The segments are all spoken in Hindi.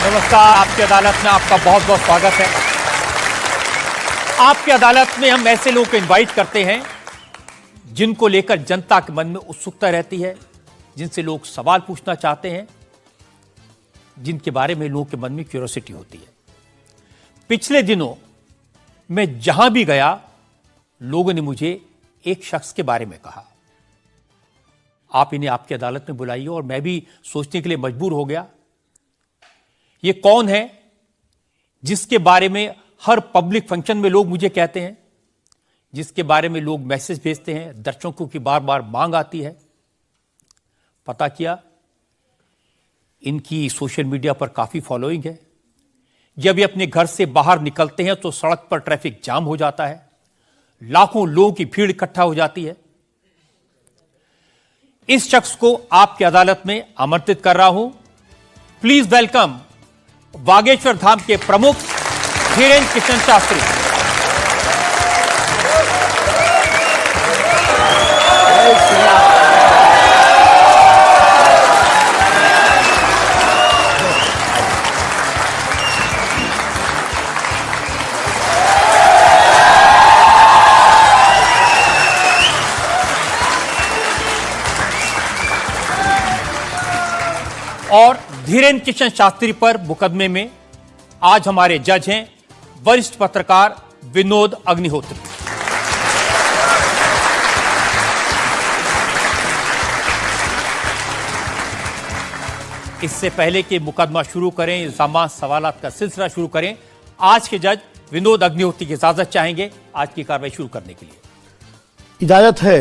नमस्कार। आपकी अदालत में आपका बहुत बहुत स्वागत है। आपकी अदालत में हम ऐसे लोगों को इनवाइट करते हैं जिनको लेकर जनता के मन में उत्सुकता रहती है, जिनसे लोग सवाल पूछना चाहते हैं, जिनके बारे में लोगों के मन में क्यूरियोसिटी होती है। पिछले दिनों मैं जहां भी गया, लोगों ने मुझे एक शख्स के बारे में कहा, आप इन्हें आपकी अदालत में बुलाइए। और मैं भी सोचने के लिए मजबूर हो गया, ये कौन है जिसके बारे में हर पब्लिक फंक्शन में लोग मुझे कहते हैं, जिसके बारे में लोग मैसेज भेजते हैं, दर्शकों की बार बार मांग आती है। पता किया, इनकी सोशल मीडिया पर काफी फॉलोइंग है। जब ये अपने घर से बाहर निकलते हैं तो सड़क पर ट्रैफिक जाम हो जाता है, लाखों लोगों की भीड़ इकट्ठा हो जाती है। इस शख्स को आपकी अदालत में आमंत्रित कर रहा हूं। प्लीज वेलकम बागेश्वर धाम के प्रमुख धीरेन्द्र कृष्ण शास्त्री। और धीरेन्द्र कृष्ण शास्त्री पर मुकदमे में आज हमारे जज हैं वरिष्ठ पत्रकार विनोद अग्निहोत्री। इससे पहले कि मुकदमा शुरू करें, इल्जामात सवालात का सिलसिला शुरू करें, आज के जज विनोद अग्निहोत्री की इजाजत चाहेंगे आज की कार्रवाई शुरू करने के लिए। इजाजत है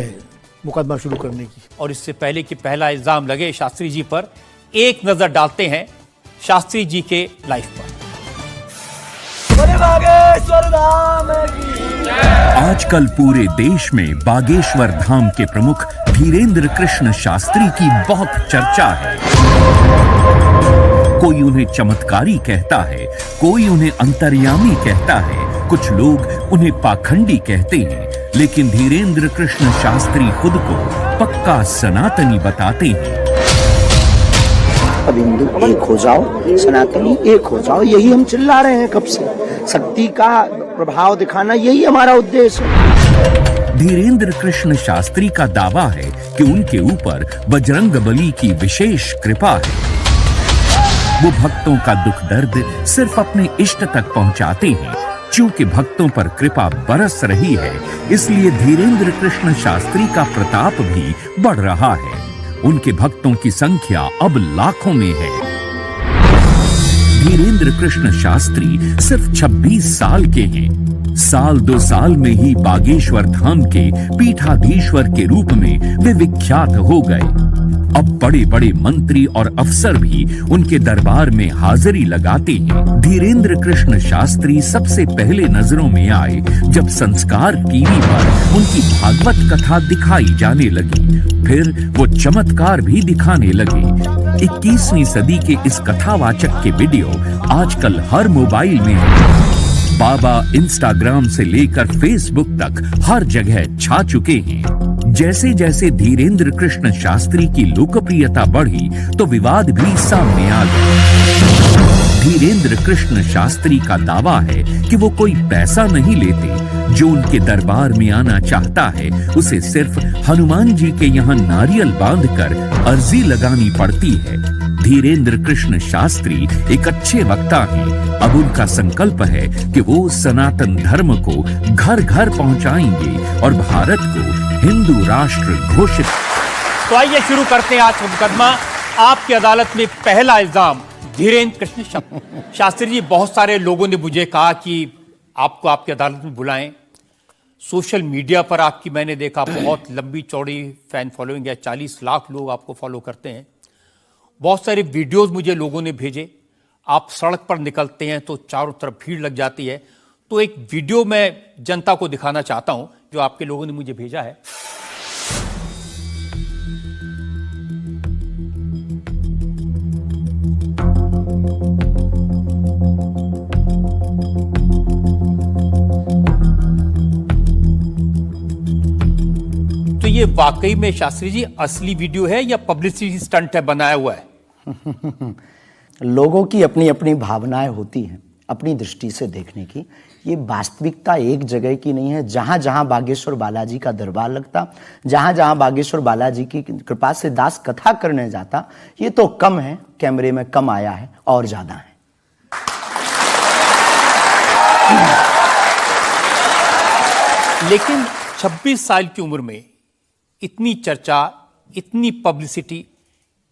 मुकदमा शुरू करने की। और इससे पहले कि पहला इल्जाम लगे शास्त्री जी पर, एक नजर डालते हैं शास्त्री जी के लाइफ पर। आजकल पूरे देश में बागेश्वर धाम के प्रमुख धीरेन्द्र कृष्ण शास्त्री की बहुत चर्चा है। कोई उन्हें चमत्कारी कहता है, कोई उन्हें अंतर्यामी कहता है, कुछ लोग उन्हें पाखंडी कहते हैं, लेकिन धीरेन्द्र कृष्ण शास्त्री खुद को पक्का सनातनी बताते हैं। अब हिंदू एक हो जाओ, सनातनी एक हो जाओ, यही हम चिल्ला रहे हैं कब से। शक्ति का प्रभाव दिखाना यही हमारा उद्देश्य है। धीरेन्द्र कृष्ण शास्त्री का दावा है कि उनके ऊपर बजरंगबली की विशेष कृपा है। वो भक्तों का दुख दर्द सिर्फ अपने इष्ट तक पहुंचाते हैं। चूंकि भक्तों पर कृपा बरस रही है, इसलिए धीरेन्द्र कृष्ण शास्त्री का प्रताप भी बढ़ रहा है। उनके भक्तों की संख्या अब लाखों में है। धीरेन्द्र कृष्ण शास्त्री सिर्फ 26 साल के हैं। साल 2 साल में ही बागेश्वर धाम के पीठाधीश्वर के रूप में वे विख्यात हो गए। अब बड़े बड़े मंत्री और अफसर भी उनके दरबार में हाजिरी लगाते हैं। धीरेन्द्र कृष्ण शास्त्री सबसे पहले नजरों में आए जब संस्कार टीवी पर उनकी भागवत कथा दिखाई जाने लगी। फिर वो चमत्कार भी दिखाने लगे। 21वीं सदी के इस कथावाचक के वीडियो आजकल हर मोबाइल में है। बाबा इंस्टाग्राम से लेकर फेसबुक तक हर जगह छा चुके हैं। जैसे जैसे धीरेन्द्र कृष्ण शास्त्री की लोकप्रियता बढ़ी तो विवाद भी सामने आ गए। धीरेन्द्र कृष्ण शास्त्री का दावा है कि वो कोई पैसा नहीं लेते। जो उनके दरबार में आना चाहता है उसे सिर्फ हनुमान जी के यहाँ नारियल बांधकर अर्जी लगानी पड़ती है। धीरेन्द्र कृष्ण शास्त्री एक अच्छे वक्ता हैं। अब उनका संकल्प है कि वो सनातन धर्म को घर घर पहुंचाएंगे और भारत को हिंदू राष्ट्र घोषित। तो आइए शुरू करते हैं आज का मुकदमा। आपकी अदालत में पहला इल्जाम धीरेन्द्र कृष्ण शास्त्री जी। बहुत सारे लोगों ने मुझे कहा कि आपको आपकी अदालत में बुलाएं। सोशल मीडिया पर आपकी मैंने देखा बहुत लंबी चौड़ी फैन फॉलोइंग है, 40 लाख लोग आपको फॉलो करते हैं। बहुत सारे वीडियोस मुझे लोगों ने भेजे। आप सड़क पर निकलते हैं तो चारों तरफ भीड़ लग जाती है। तो एक वीडियो मैं जनता को दिखाना चाहता हूं जो आपके लोगों ने मुझे भेजा है। तो ये वाकई में शास्त्री जी असली वीडियो है या पब्लिसिटी स्टंट है, बनाया हुआ है? लोगों की अपनी अपनी भावनाएं होती हैं, अपनी दृष्टि से देखने की। ये वास्तविकता एक जगह की नहीं है। जहां जहां बागेश्वर बालाजी का दरबार लगता, जहां जहां बागेश्वर बालाजी की कृपा से दास कथा करने जाता, ये तो कम है, कैमरे में कम आया है, और ज्यादा है। लेकिन 26 साल की उम्र में इतनी चर्चा, इतनी पब्लिसिटी,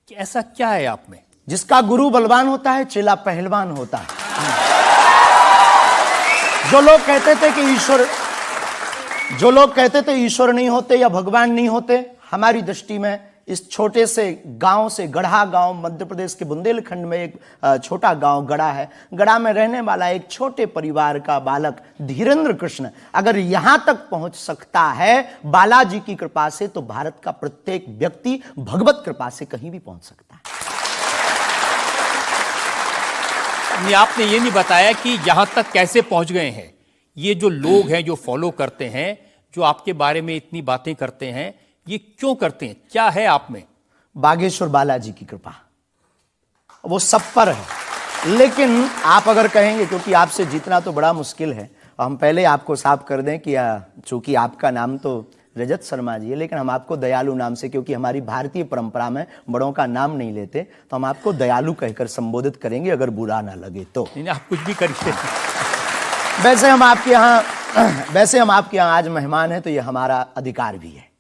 ऐसा क्या है आप में? जिसका गुरु बलवान होता है, चेला पहलवान होता है। जो लोग कहते थे ईश्वर नहीं होते या भगवान नहीं होते, हमारी दृष्टि में इस छोटे से गांव से, गढ़ा गांव, मध्य प्रदेश के बुंदेलखंड में एक छोटा गांव गढ़ा है। गढ़ा में रहने वाला एक छोटे परिवार का बालक धीरेन्द्र कृष्ण अगर यहां तक पहुंच सकता है बालाजी की कृपा से, तो भारत का प्रत्येक व्यक्ति भगवत कृपा से कहीं भी पहुंच सकता है। आपने ये नहीं बताया कि यहां तक कैसे पहुंच गए हैं। ये जो लोग हैं, जो फॉलो करते हैं, जो आपके बारे में इतनी बातें करते हैं, ये क्यों करते हैं? क्या है आप में? बागेश्वर बालाजी की कृपा, वो सब पर है। लेकिन आप अगर कहेंगे, क्योंकि आपसे जीतना तो बड़ा मुश्किल है, हम पहले आपको साफ कर दें कि चूंकि आपका नाम तो रजत शर्मा जी है, लेकिन हम आपको दयालु नाम से, क्योंकि हमारी भारतीय परंपरा में बड़ों का नाम नहीं लेते, तो हम आपको दयालु कहकर संबोधित करेंगे, अगर बुरा ना लगे तो। नहीं, आप कुछ भी करिए। वैसे हम आपके यहाँ आज मेहमान हैं, तो ये हमारा अधिकार भी है।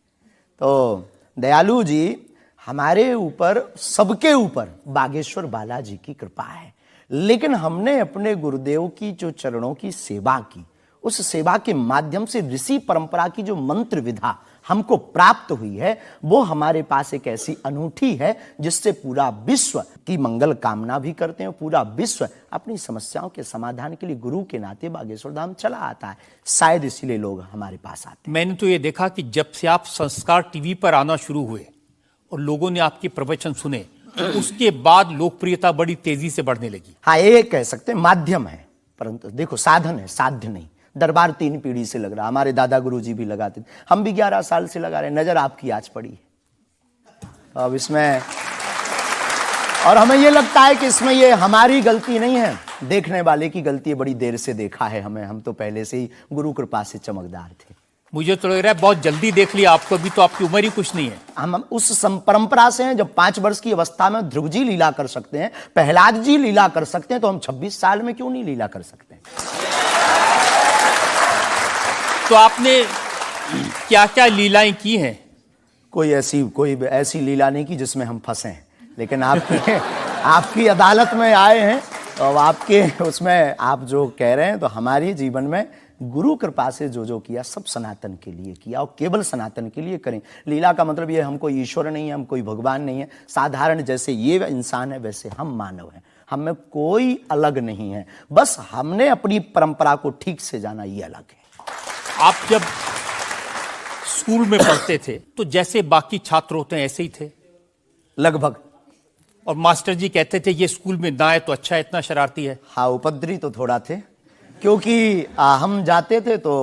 तो दयालु जी, हमारे ऊपर, सबके ऊपर बागेश्वर बालाजी की कृपा है। लेकिन हमने अपने गुरुदेव की जो चरणों की सेवा की, उस सेवा के माध्यम से ऋषि परंपरा की जो मंत्र विधा हमको प्राप्त हुई है, वो हमारे पास एक ऐसी अनूठी है जिससे पूरा विश्व की मंगल कामना भी करते हैं। पूरा विश्व अपनी समस्याओं के समाधान के लिए गुरु के नाते बागेश्वर धाम चला आता है। शायद इसीलिए लोग हमारे पास आते हैं। मैंने तो ये देखा कि जब से आप संस्कार टीवी पर आना शुरू हुए और लोगों ने आपके प्रवचन सुने, उसके बाद लोकप्रियता बड़ी तेजी से बढ़ने लगी। हाँ, ये कह सकते हैं माध्यम है, परंतु देखो साधन है, साध्य नहीं। दरबार 3 पीढ़ी से लग रहा, हमारे दादा गुरु जी भी लगाते थे, हम भी 11 साल से लगा रहे हैं। नजर आपकी आज पड़ी है अब इसमें, और हमें ये लगता है कि इसमें ये हमारी गलती नहीं है, देखने वाले की गलती है। बड़ी देर से देखा है हमें, हम तो पहले से ही गुरु कृपा से चमकदार थे। मुझे तो लग रहा है बहुत जल्दी देख लिया आपको, अभी तो आपकी उम्र ही कुछ नहीं है। हम उस परंपरा से हैं, जब 5 वर्ष की अवस्था में ध्रुव जी लीला कर सकते हैं, प्रहलाद जी लीला कर सकते हैं, तो हम 26 साल में क्यों नहीं लीला कर सकते? तो आपने क्या क्या लीलाएं की हैं? कोई ऐसी लीला नहीं की जिसमें हम फंसे, लेकिन आपकी अदालत में आए हैं, तो अब आपके उसमें आप जो कह रहे हैं, तो हमारे जीवन में गुरु कृपा से जो किया, सब सनातन के लिए किया, और केवल सनातन के लिए करें। लीला का मतलब ये, हम कोई ईश्वर नहीं है, हम कोई भगवान नहीं है। साधारण जैसे ये इंसान है, वैसे हम मानव हैं, हम में कोई अलग नहीं है। बस हमने अपनी परंपरा को ठीक से जाना, ये अलग है। आप जब स्कूल में पढ़ते थे, तो जैसे बाकी छात्र होते हैं ऐसे ही थे लगभग, और मास्टर जी कहते थे ये स्कूल में ना आए तो अच्छा है, इतना शरारती है? हाँ, उपद्रवी तो थोड़ा थे, क्योंकि हम जाते थे तो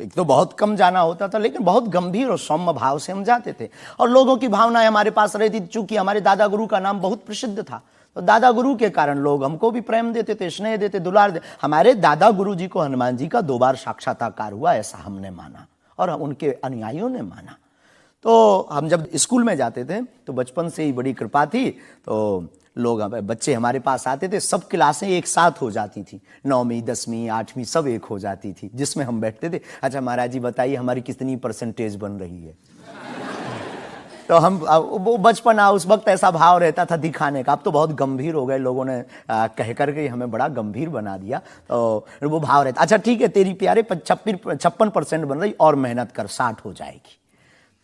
एक तो बहुत कम जाना होता था, लेकिन बहुत गंभीर और सौम्य भाव से हम जाते थे, और लोगों की भावनाएं हमारे पास रहती थी। चूंकि हमारे दादा गुरु का नाम बहुत प्रसिद्ध था, तो दादा गुरु के कारण लोग हमको भी प्रेम देते थे, स्नेह देते, दुलार देते। हमारे दादा गुरु जी को हनुमान जी का 2 बार साक्षात्कार हुआ, ऐसा हमने माना, और उनके अनुयायियों ने माना। तो हम जब स्कूल में जाते थे, तो बचपन से ही बड़ी कृपा थी, तो लोग, बच्चे हमारे पास आते थे, सब क्लासें एक साथ हो जाती थी, 9वीं 10वीं 8वीं सब एक हो जाती थी, जिसमें हम बैठते थे। अच्छा महाराज जी बताइए हमारी कितनी परसेंटेज बन रही है? तो हम, वो बचपना, उस वक्त ऐसा भाव रहता था दिखाने का। अब तो बहुत गंभीर हो गए, लोगों ने कह करके हमें बड़ा गंभीर बना दिया, तो वो भाव रहता, अच्छा ठीक है तेरी प्यारे 56% बन रही, और मेहनत कर, 60 हो जाएगी।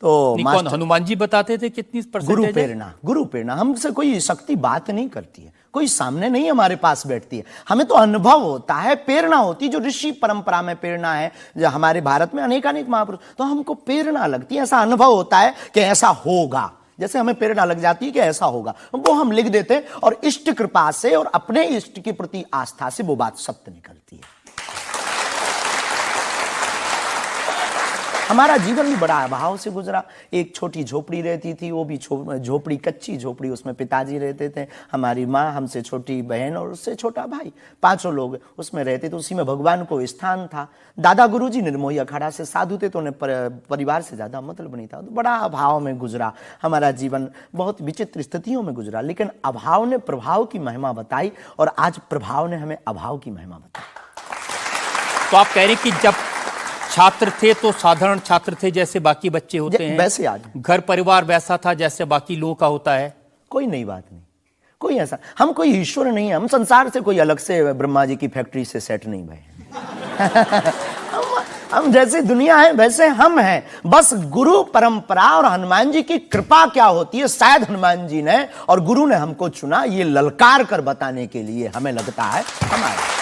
तो कौन, हनुमान जी बताते थे कितनी परसेंटेज? गुरु प्रेरणा हमसे कोई शक्ति बात नहीं करती है, कोई सामने नहीं हमारे पास बैठती है, हमें तो अनुभव होता है, प्रेरणा होती है, जो ऋषि परंपरा में प्रेरणा है। जो हमारे भारत में अनेकानेक महापुरुष, तो हमको प्रेरणा लगती है, ऐसा अनुभव होता है कि ऐसा होगा, जैसे हमें प्रेरणा लग जाती है कि ऐसा होगा, वो हम लिख देते हैं, और इष्ट कृपा से और अपने इष्ट के प्रति आस्था से वो बात सत्य निकलती है। हमारा जीवन भी बड़ा अभाव से गुजरा। एक छोटी झोपड़ी रहती थी, वो भी झोपड़ी, कच्ची झोपड़ी, उसमें पिताजी रहते थे, हमारी माँ, हमसे छोटी बहन और उससे छोटा भाई, 5 लोग उसमें रहते थे। उसी में भगवान को स्थान था। दादा गुरुजी निर्मोही अखाड़ा से साधु थे, तो उन्हें परिवार से ज्यादा मतलब नहीं था। तो बड़ा अभाव में गुजरा हमारा जीवन, बहुत विचित्र स्थितियों में गुजरा। लेकिन अभाव ने प्रभाव की महिमा बताई और आज प्रभाव ने हमें अभाव की महिमा बताई। तो आप कह रहे हैं कि जब छात्र थे तो साधारण छात्र थे, जैसे बाकी बच्चे होते हैं, वैसे आज घर परिवार वैसा था जैसे बाकी लोगों का होता है। कोई नई बात नहीं, कोई ऐसा, हम कोई ईश्वर नहीं है, हम संसार से कोई अलग से ब्रह्मा जी की फैक्ट्री से सेट नहीं भये। हम जैसे दुनिया है वैसे हम हैं। बस गुरु परंपरा और हनुमान जी की कृपा क्या होती है, शायद हनुमान जी ने और गुरु ने हमको चुना ये ललकार कर बताने के लिए, हमें लगता है हमारे।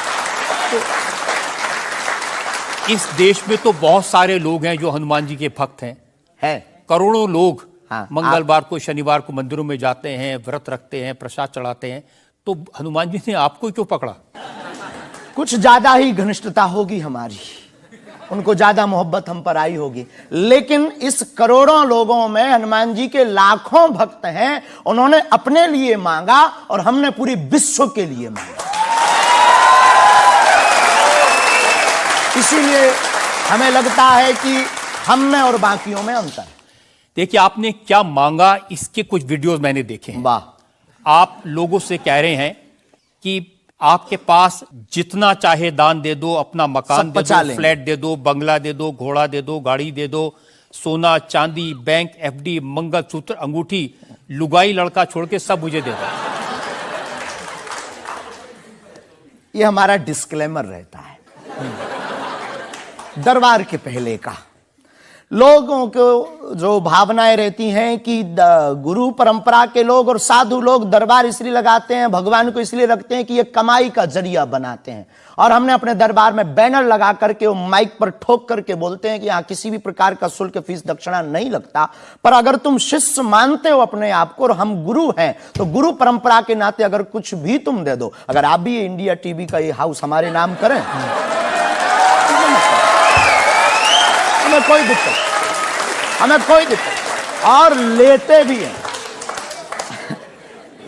इस देश में तो बहुत सारे लोग हैं जो हनुमान जी के भक्त हैं, करोड़ों लोग। हाँ, मंगलवार को, शनिवार को मंदिरों में जाते हैं, व्रत रखते हैं, प्रसाद चढ़ाते हैं। तो हनुमान जी ने आपको क्यों पकड़ा? कुछ ज्यादा ही घनिष्ठता होगी हमारी, उनको ज्यादा मोहब्बत हम पर आई होगी। लेकिन इस करोड़ों लोगों में हनुमान जी के लाखों भक्त हैं। उन्होंने अपने लिए मांगा और हमने पूरी विश्व के लिए मांगा। इसीलिए हमें लगता है कि हम में और बाकियों में अंतर है। देखिए, आपने क्या मांगा, इसके कुछ वीडियोस मैंने देखे हैं। वाह। आप लोगों से कह रहे हैं कि आपके पास जितना चाहे दान दे दो, अपना मकान दे दो, फ्लैट दे दो, बंगला दे दो, घोड़ा दे दो, गाड़ी दे दो, सोना चांदी, बैंक, एफडी, मंगलसूत्र, अंगूठी, लुगाई लड़का छोड़ के सब मुझे दे दो। ये हमारा डिस्क्लेमर रहता है दरबार के पहले का। लोगों को जो भावनाएं रहती हैं कि गुरु परंपरा के लोग और साधु लोग दरबार इसलिए लगाते हैं, भगवान को इसलिए रखते हैं कि ये कमाई का जरिया बनाते हैं। और हमने अपने दरबार में बैनर लगा करके, वो माइक पर ठोक करके बोलते हैं कि यहाँ किसी भी प्रकार का शुल्क, फीस, दक्षिणा नहीं लगता। पर अगर तुम शिष्य मानते हो अपने आप को और हम गुरु हैं, तो गुरु परंपरा के नाते अगर कुछ भी तुम दे दो, अगर आप भी इंडिया टीवी का ये हाउस हमारे नाम करें, हमें कोई दिक्कत, और लेते भी हैं।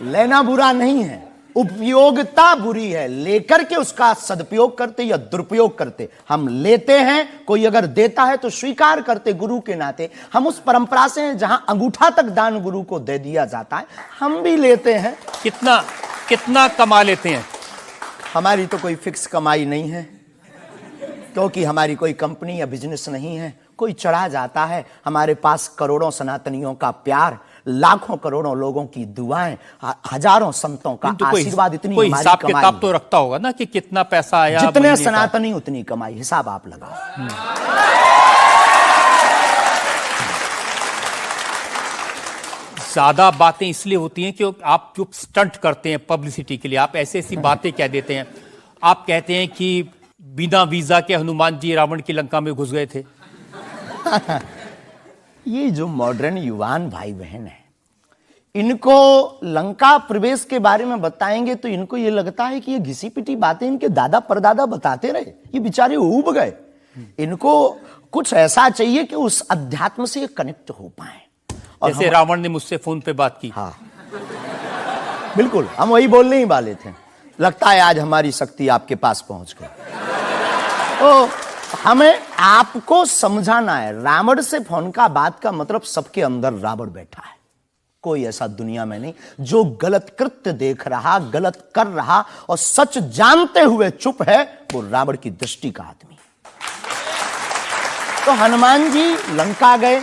लेना बुरा नहीं है, उपयोगिता बुरी है। लेकर के उसका सदुपयोग करते या दुरुपयोग करते। हम लेते हैं, कोई अगर देता है तो स्वीकार करते गुरु के नाते। हम उस परंपरा से हैं जहां अंगूठा तक दान गुरु को दे दिया जाता है, हम भी लेते हैं। कितना कमा लेते हैं? हमारी तो कोई फिक्स कमाई नहीं है, क्योंकि हमारी कोई कंपनी या बिजनेस नहीं है। कोई चढ़ा जाता है, हमारे पास करोड़ों सनातनियों का प्यार, लाखों करोड़ों लोगों की दुआएं, हजारों संतों का आशीर्वाद, इतनी कोई हिसाब किताब तो रखता होगा ना कि कितना पैसा आया। जितने सनातनी उतनी कमाई, हिसाब आप लगाओ। ज्यादा बातें इसलिए होती हैं कि आप जो स्टंट करते हैं पब्लिसिटी के लिए, आप ऐसी ऐसी बातें कह देते हैं। आप कहते हैं कि बिना वीजा के हनुमान जी रावण की लंका में घुस गए थे। ये जो मॉडर्न युवान भाई बहन है, इनको लंका प्रवेश के बारे में बताएंगे तो इनको ये लगता है कि ये घिसी पिटी बातें इनके दादा परदादा बताते रहे, ये बेचारे ऊब गए। इनको कुछ ऐसा चाहिए कि उस अध्यात्म से ये कनेक्ट हो पाए। और जैसे रावण ने मुझसे फोन पे बात की। हाँ, बिल्कुल, हम वही बोलने ही वाले थे। लगता है आज हमारी शक्ति आपके पास पहुंच गई। तो हमें आपको समझाना है, रावण से फोन का बात का मतलब सबके अंदर रावण बैठा है। कोई ऐसा दुनिया में नहीं जो गलत कृत्य देख रहा, गलत कर रहा और सच जानते हुए चुप है, वो रावण की दृष्टि का आदमी। तो हनुमान जी लंका गए,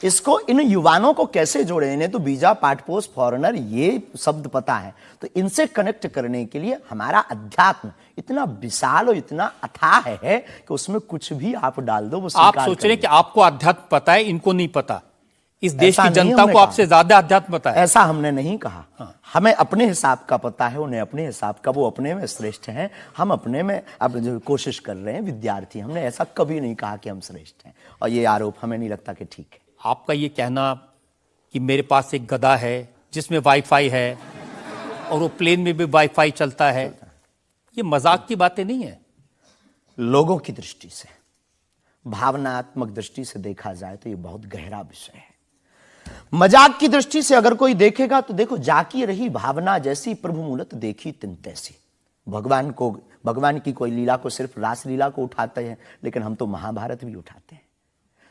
इसको इन युवानों को कैसे जोड़े? इन्हें तो वीजा, पासपोर्ट, फॉरेनर ये शब्द पता है। तो इनसे कनेक्ट करने के लिए हमारा अध्यात्म इतना विशाल और इतना अथाह है कि उसमें कुछ भी आप डाल दो, वो आप सोच रहे हैं कि आपको अध्यात्म पता है, इनको नहीं पता। इस देश की जनता को आपसे ज्यादा अध्यात्म पता है। ऐसा हमने नहीं कहा। हाँ। हमें अपने हिसाब का पता है, उन्हें अपने हिसाब का। वो अपने में श्रेष्ठ हैं, हम अपने में अब जो कोशिश कर रहे हैं विद्यार्थी। हमने ऐसा कभी नहीं कहा कि हम श्रेष्ठ हैं, और ये आरोप हमें नहीं लगता कि ठीक है। आपका ये कहना कि मेरे पास एक गधा है जिसमें वाईफाई है और वो प्लेन में भी वाईफाई चलता है, ये मजाक की बातें नहीं है। लोगों की दृष्टि से भावनात्मक दृष्टि से देखा जाए तो ये बहुत गहरा विषय है। मजाक की दृष्टि से अगर कोई देखेगा तो देखो, जाकी रही भावना जैसी प्रभु मूलत देखी तिन तैसी। भगवान की कोई लीला को सिर्फ रास लीला को उठाते हैं, लेकिन हम तो महाभारत भी उठाते हैं।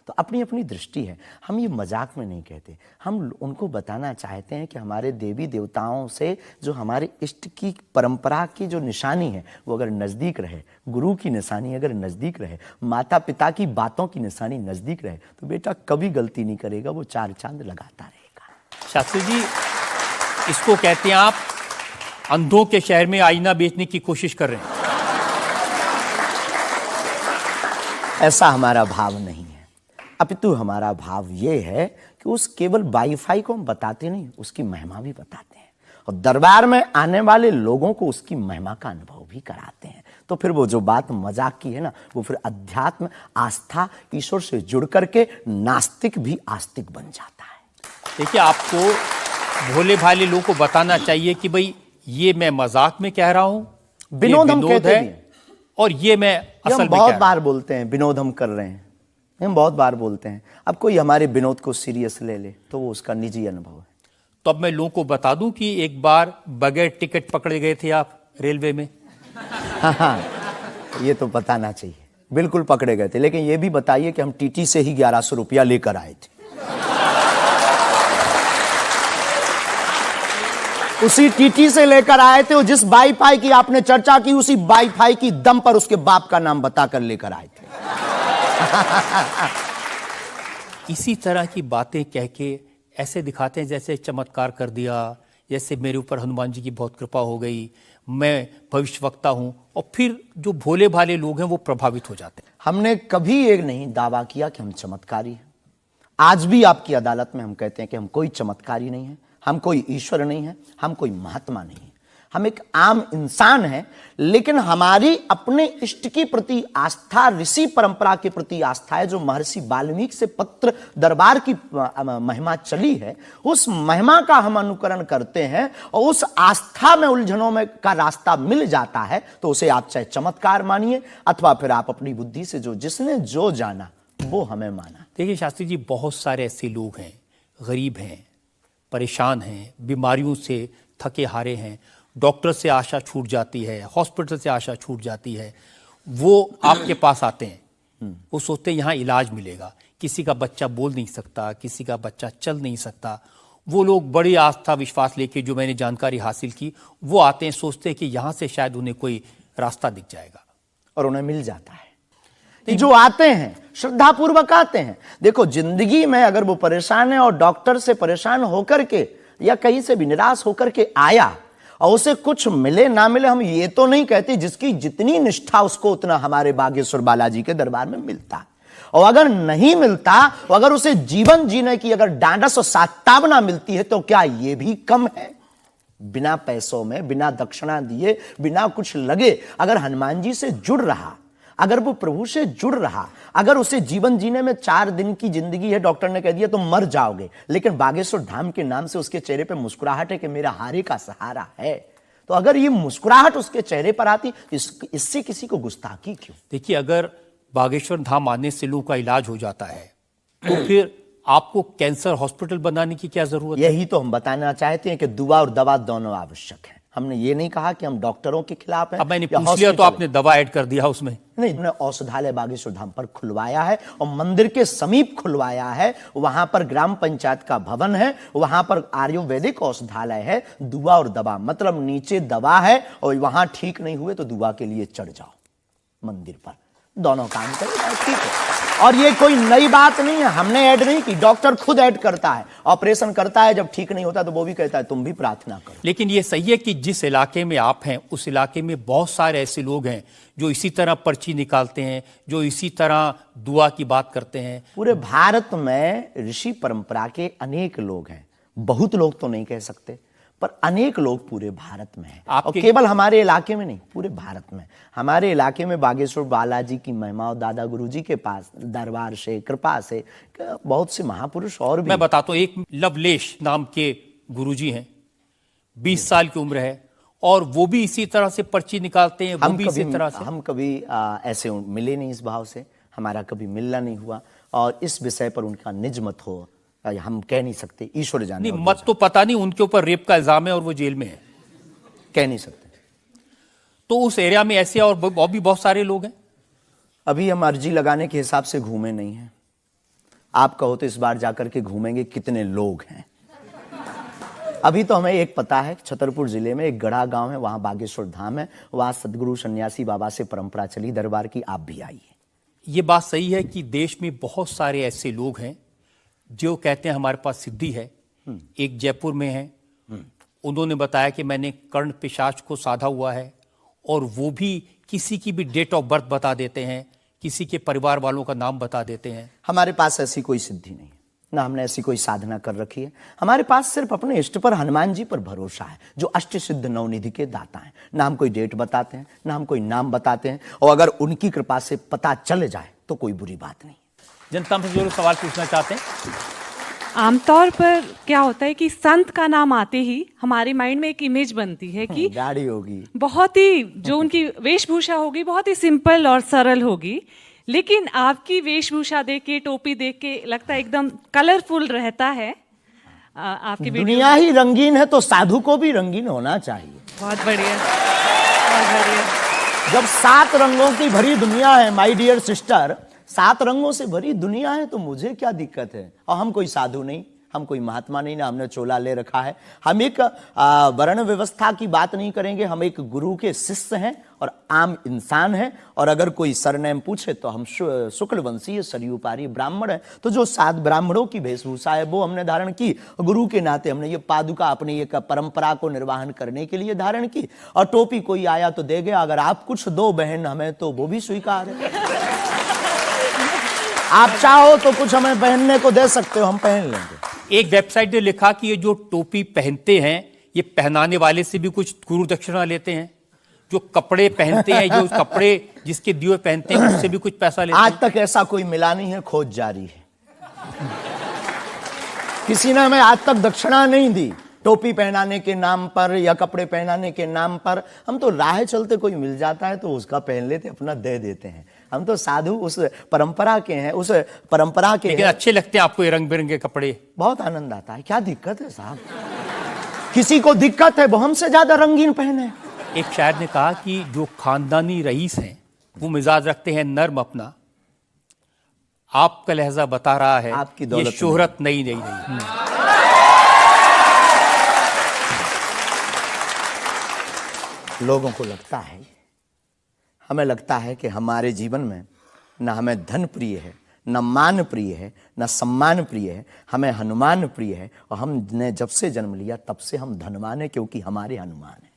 तो अपनी अपनी दृष्टि है, हम ये मजाक में नहीं कहते, हम उनको बताना चाहते हैं कि हमारे देवी देवताओं से जो हमारे इष्ट की परंपरा की जो निशानी है वो अगर नज़दीक रहे, गुरु की निशानी अगर नज़दीक रहे, माता पिता की बातों की निशानी नज़दीक रहे, तो बेटा कभी गलती नहीं करेगा, वो चार चांद लगाता रहेगा। शास्त्री जी, इसको कहते हैं आप अंधों के शहर में आईना बेचने की कोशिश कर रहे हैं। ऐसा हमारा भाव नहीं है, अपितु हमारा भाव ये है कि उस केवल वाईफाई को हम बताते नहीं, उसकी महिमा भी बताते हैं और दरबार में आने वाले लोगों को उसकी महिमा का अनुभव भी कराते हैं। तो फिर वो जो बात मजाक की है ना, वो फिर अध्यात्म, आस्था, ईश्वर से जुड़ करके नास्तिक भी आस्तिक बन जाता है। देखिए, आपको भोले भाले लोगों को बताना चाहिए कि भाई ये मैं मजाक में कह रहा हूं, विनोद हम कहते है, भी हैं। और ये मैं असल हम में बहुत कह बार बोलते हैं विनोद हम कर रहे हैं, हम बहुत बार बोलते हैं। अब कोई हमारे विनोद को सीरियस ले ले तो वो उसका निजी अनुभव है। तो अब मैं लोगों को बता दूं कि एक बार बगैर टिकट पकड़े गए थे आप रेलवे में। हाँ, ये तो बताना चाहिए, बिल्कुल पकड़े गए थे, लेकिन ये भी बताइए कि हम टीटी से ही 1100 रुपया लेकर आए थे। उसी टीटी से लेकर आए थे, जिस वाईफाई की आपने चर्चा की उसी वाईफाई की दम पर उसके बाप का नाम बताकर लेकर आए थे। इसी तरह की बातें कह के ऐसे दिखाते हैं जैसे चमत्कार कर दिया, जैसे मेरे ऊपर हनुमान जी की बहुत कृपा हो गई, मैं भविष्यवक्ता हूं, और फिर जो भोले भाले लोग हैं वो प्रभावित हो जाते हैं। हमने कभी एक नहीं दावा किया कि हम चमत्कारी हैं। आज भी आपकी अदालत में हम कहते हैं कि हम कोई चमत्कारी नहीं है, हम कोई ईश्वर नहीं है, हम कोई महात्मा नहीं है, हम एक आम इंसान हैं। लेकिन हमारी अपने इष्ट के प्रति आस्था, ऋषि परंपरा के प्रति आस्था है, जो महर्षि वाल्मीकि से पत्र दरबार की महिमा चली है, उस महिमा का हम अनुकरण करते हैं और उस आस्था में उलझनों में का रास्ता मिल जाता है, तो उसे आप चाहे चमत्कार मानिए अथवा फिर आप अपनी बुद्धि से जो जिसने जो जाना वो हमें माना। देखिए शास्त्री जी, बहुत सारे ऐसे लोग हैं, गरीब हैं, परेशान हैं, बीमारियों से थके हारे हैं, डॉक्टर से आशा छूट जाती है, हॉस्पिटल से आशा छूट जाती है, वो आपके पास आते हैं, वो सोचते हैं यहाँ इलाज मिलेगा। किसी का बच्चा बोल नहीं सकता, किसी का बच्चा चल नहीं सकता, वो लोग बड़ी आस्था विश्वास लेके, जो मैंने जानकारी हासिल की, वो आते हैं, सोचते हैं कि यहाँ से शायद उन्हें कोई रास्ता दिख जाएगा, और उन्हें मिल जाता है। जो आते हैं श्रद्धा पूर्वक आते हैं। देखो, जिंदगी में अगर वो परेशान है और डॉक्टर से परेशान होकर के या कहीं से भी निराश होकर के आया और उसे कुछ मिले ना मिले, हम ये तो नहीं कहते, जिसकी जितनी निष्ठा उसको उतना हमारे बागेश्वर बालाजी के दरबार में मिलता है। और अगर नहीं मिलता, तो अगर उसे जीवन जीने की अगर डांडस और सात्तावना मिलती है, तो क्या ये भी कम है? बिना पैसों में, बिना दक्षिणा दिए, बिना कुछ लगे अगर हनुमान जी से जुड़ रहा, अगर वो प्रभु से जुड़ रहा, अगर उसे जीवन जीने में 4 दिन की जिंदगी है, डॉक्टर ने कह दिया तो मर जाओगे, लेकिन बागेश्वर धाम के नाम से उसके चेहरे पे मुस्कुराहट है कि मेरा हारे का सहारा है, तो अगर ये मुस्कुराहट उसके चेहरे पर आती, इससे किसी को गुस्ताखी क्यों? देखिए, अगर बागेश्वर धाम आने से लोगों का इलाज हो जाता है, तो फिर आपको कैंसर हॉस्पिटल बनाने की क्या जरूरत है? यही तो हम बताना चाहते हैं कि दुआ और दवा दोनों आवश्यक है। हमने ये नहीं कहा कि हम डॉक्टरों के खिलाफ हैं। अब मैंने पूछ लिया तो आपने दवा ऐड कर दिया उसमें। नहीं, हमने औषधालय बागेश्वर धाम पर खुलवाया है और मंदिर के समीप खुलवाया है। वहां पर ग्राम पंचायत का भवन है, वहां पर आयुर्वेदिक औषधालय है। दुआ और दवा मतलब नीचे दवा है और वहां ठीक नहीं हुए तो दुआ के लिए चढ़ जाओ मंदिर पर, दोनों काम करेगा, ठीक है। और ये कोई नई बात नहीं है, हमने ऐड नहीं की, डॉक्टर खुद ऐड करता है, ऑपरेशन करता है, जब ठीक नहीं होता तो वो भी कहता है तुम भी प्रार्थना करो। लेकिन ये सही है कि जिस इलाके में आप हैं उस इलाके में बहुत सारे ऐसे लोग हैं जो इसी तरह पर्ची निकालते हैं, जो इसी तरह दुआ की बात करते हैं। पूरे भारत में ऋषि परंपरा के अनेक लोग हैं, बहुत लोग तो नहीं कह सकते, पर अनेक लोग पूरे भारत में हैं। और केवल हमारे इलाके में नहीं, पूरे भारत में। हमारे इलाके में बागेश्वर बालाजी की महिमा और दादा गुरुजी के पास दरबार से, कृपा से बहुत से महापुरुष और भी। मैं बताता हूं, एक लवलेश नाम के गुरुजी हैं, 20 साल की उम्र है, और वो भी इसी तरह से पर्ची निकालते हैं, वो भी इसी तरह से। हम कभी ऐसे मिले नहीं इस भाव से। हमारा कभी मिलना नहीं हुआ, और इस विषय पर उनका निज मत हो हम कह नहीं सकते, ईश्वर जाने। नहीं, मत तो पता नहीं, उनके ऊपर रेप का इल्जाम है और वो जेल में है, कह नहीं सकते। तो उस एरिया में ऐसे और भी बहुत सारे लोग हैं। अभी हम अर्जी लगाने के हिसाब से घूमे नहीं हैं। आप कहो तो इस बार जाकर के घूमेंगे कितने लोग हैं। अभी तो हमें एक पता है, छतरपुर जिले में एक गढ़ा गांव है, वहां बागेश्वर धाम है, वहां सदगुरु सन्यासी बाबा से परंपरा चली दरबार की, आप भी आइए। ये बात सही है कि देश में बहुत सारे ऐसे लोग हैं जो कहते हैं हमारे पास सिद्धि है। एक जयपुर में है, उन्होंने बताया कि मैंने कर्ण पिशाच को साधा हुआ है, और वो भी किसी की भी डेट ऑफ बर्थ बता देते हैं, किसी के परिवार वालों का नाम बता देते हैं। हमारे पास ऐसी कोई सिद्धि नहीं है, ना हमने ऐसी कोई साधना कर रखी है। हमारे पास सिर्फ अपने इष्ट पर, हनुमान जी पर भरोसा है, जो अष्ट सिद्ध नवनिधि के दाता हैं। ना हम कोई डेट बताते हैं, ना हम कोई नाम बताते हैं, और अगर उनकी कृपा से पता चल जाए तो कोई बुरी बात नहीं। जनता में जो लोग सवाल पूछना चाहते हैं। आमतौर पर क्या होता है कि संत का नाम आते ही हमारे माइंड में एक इमेज बनती है कि गाड़ी होगी, बहुत ही जो उनकी वेशभूषा होगी बहुत ही सिंपल और सरल होगी, लेकिन आपकी वेशभूषा देख के, टोपी देख के लगता है एकदम कलरफुल रहता है। आपकी दुनिया ही रंगीन है तो साधु को भी रंगीन होना चाहिए। बहुत बढ़िया, बहुत बढ़िया। जब 7 रंगों की भरी दुनिया है माय डियर सिस्टर, 7 रंगों से भरी दुनिया है, तो मुझे क्या दिक्कत है। और हम कोई साधु नहीं, हम कोई महात्मा नहीं, ना हमने चोला ले रखा है। हम एक वर्ण व्यवस्था की बात नहीं करेंगे, हम एक गुरु के शिष्य हैं और आम इंसान हैं। और अगर कोई सरनेम पूछे तो हम शुक्ल वंशीय सरयूपारी ब्राह्मण है। तो जो 7 ब्राह्मणों की वेशभूषा है वो हमने धारण की, गुरु के नाते हमने ये पादुका अपनी एक परंपरा को निर्वाहन करने के लिए धारण की। और टोपी कोई आया तो दे गया, अगर आप कुछ दो बहन हमें तो वो भी स्वीकार है। आप चाहो तो कुछ हमें पहनने को दे सकते हो, हम पहन लेंगे। एक वेबसाइट ने लिखा कि ये जो टोपी पहनते हैं, ये पहनाने वाले से भी कुछ गुरु दक्षिणा लेते हैं। जो कपड़े पहनते हैं, जो कपड़े जिसके दिए पहनते हैं, उससे भी कुछ पैसा लेते हैं। आज तक ऐसा कोई मिला नहीं है, खोज जारी है। किसी ने हमें आज तक दक्षिणा नहीं दी टोपी पहनाने के नाम पर या कपड़े पहनाने के नाम पर। हम तो राह चलते कोई मिल जाता है तो उसका पहन लेते, अपना दे देते हैं। हम तो साधु उस परंपरा के हैं, उस परंपरा के। लेकिन अच्छे लगते हैं आपको ये रंग बिरंगे कपड़े? बहुत आनंद आता है। क्या दिक्कत है साहब? किसी को दिक्कत है वो हमसे ज्यादा रंगीन पहने। एक शायर ने कहा कि जो खानदानी रईस हैं वो मिजाज रखते हैं नर्म अपना, आपका लहजा बता रहा है आपकी ये दौलत शोहरत नहीं। लोगों को लगता है, हमें लगता है कि हमारे जीवन में न हमें धन प्रिय है, न मान प्रिय है, न सम्मान प्रिय है, हमें हनुमान प्रिय है। और हमने जब से जन्म लिया तब से हम धनवान हैं, क्योंकि हमारे हनुमान हैं।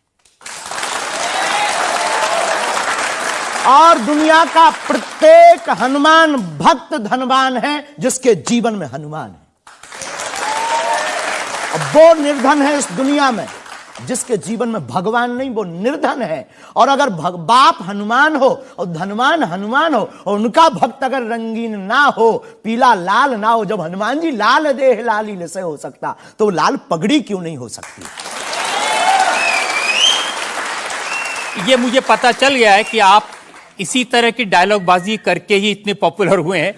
और दुनिया का प्रत्येक हनुमान भक्त धनवान है जिसके जीवन में हनुमान है। और वो निर्धन है इस दुनिया में जिसके जीवन में भगवान नहीं, वो निर्धन है। और अगर बाप हनुमान हो और धनवान हनुमान हो और उनका भक्त अगर रंगीन ना हो, पीला लाल ना हो, जब हनुमान जी लाल देह लाली से हो सकता तो लाल पगड़ी क्यों नहीं हो सकती? ये मुझे पता चल गया है कि आप इसी तरह की डायलॉग बाजी करके ही इतने पॉपुलर हुए हैं